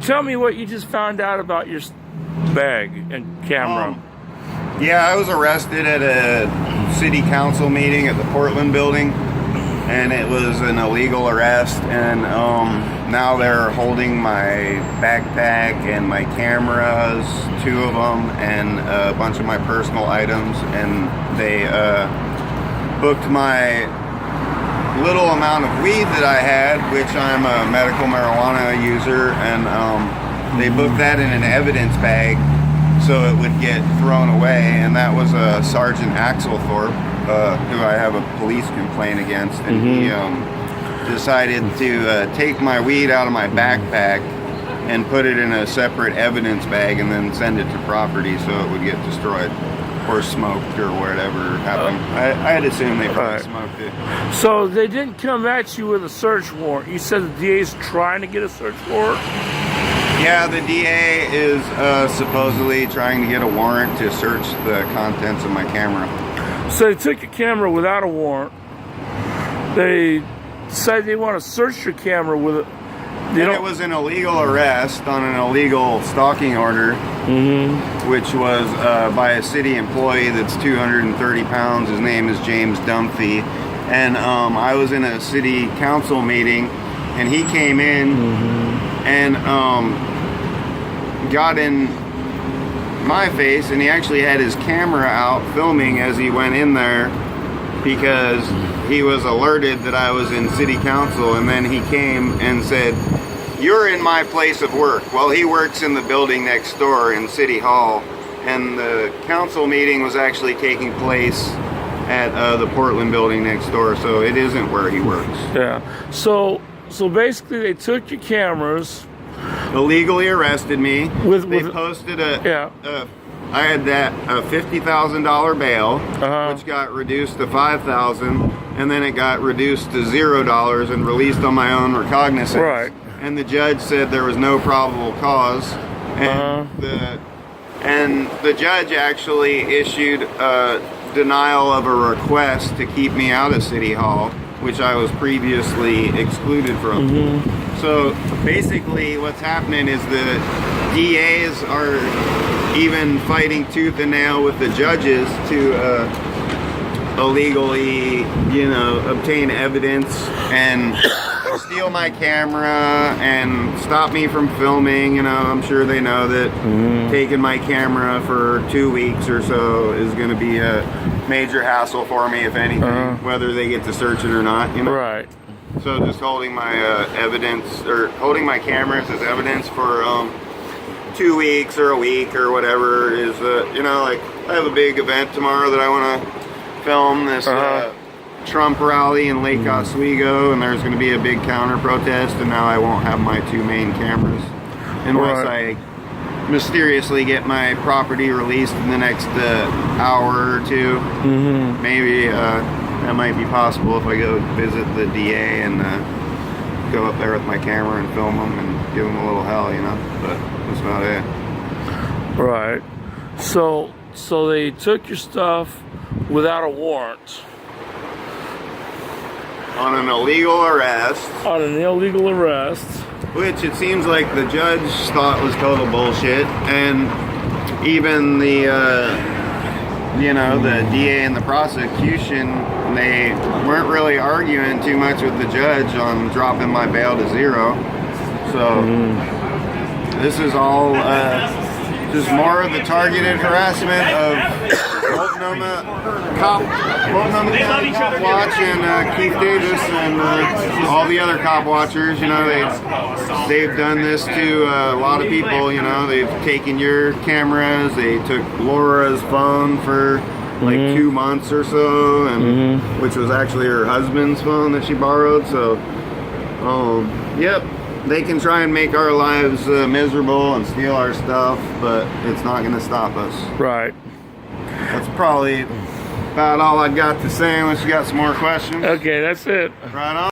tell me what you just found out about your bag and camera. Yeah, I was arrested at a city council meeting at the Portland building, and it was an illegal arrest, and now they're holding my backpack and my cameras, 2 of them, and a bunch of my personal items, and they booked my little amount of weed that I had, which I'm a medical marijuana user, and they booked that in an evidence bag so it would get thrown away, and that was Sergeant Axelthorpe, who I have a police complaint against, and he decided to take my weed out of my backpack and put it in a separate evidence bag and then send it to property so it would get destroyed or smoked or whatever happened. I'd assume they probably smoked it. So they didn't come at you with a search warrant. You said the DA's trying to get a search warrant? Yeah, the DA is supposedly trying to get a warrant to search the contents of my camera. So they took your camera without a warrant. They decided they want to search your camera with it. It was an illegal arrest on an illegal stalking order, which was by a city employee that's 230 pounds. His name is James Dumphy. And I was in a city council meeting, and he came in and got in my face, and he actually had his camera out filming as he went in there because he was alerted that I was in city council, and then he came and said, "You're in my place of work." Well, he works in the building next door in City Hall, and the council meeting was actually taking place at the Portland building next door, so it isn't where he works. Yeah. So basically they took your cameras, illegally arrested me. They posted I had that $50,000 bail, which got reduced to $5,000, and then it got reduced to $0 and released on my own recognizance. Right. And the judge said there was no probable cause, and the judge actually issued a denial of a request to keep me out of City Hall, which I was previously excluded from. So basically what's happening is the DAs are even fighting tooth and nail with the judges to illegally, obtain evidence and steal my camera and stop me from filming. I'm sure they know that taking my camera for 2 weeks or so is going to be a major hassle for me, if anything, whether they get to search it or not. Right. So just holding my evidence, or holding my cameras as evidence for 2 weeks or a week or whatever is, like I have a big event tomorrow that I want to film, this Trump rally in Lake Oswego, and there's going to be a big counter protest, and now I won't have my 2 main cameras unless I mysteriously get my property released in the next hour or 2. Maybe that might be possible if I go visit the DA and go up there with my camera and film them and give them a little hell, but that's about it. Right. So they took your stuff without a warrant. On an illegal arrest. On an illegal arrest. Which it seems like the judge thought was total bullshit, and even the the DA and the prosecution, they weren't really arguing too much with the judge on dropping my bail to 0. So this is all just more of the targeted harassment of Multnomah Cop Watch and Kif Davis and all the other cop watchers. They've done this to a lot of people. They've taken your cameras. They took Laura's phone for like 2 months or so, and which was actually her husband's phone that she borrowed. So, yep. They can try and make our lives miserable and steal our stuff, but it's not going to stop us. Right. That's probably about all I got to say, unless you got some more questions. Okay, that's it. Right on.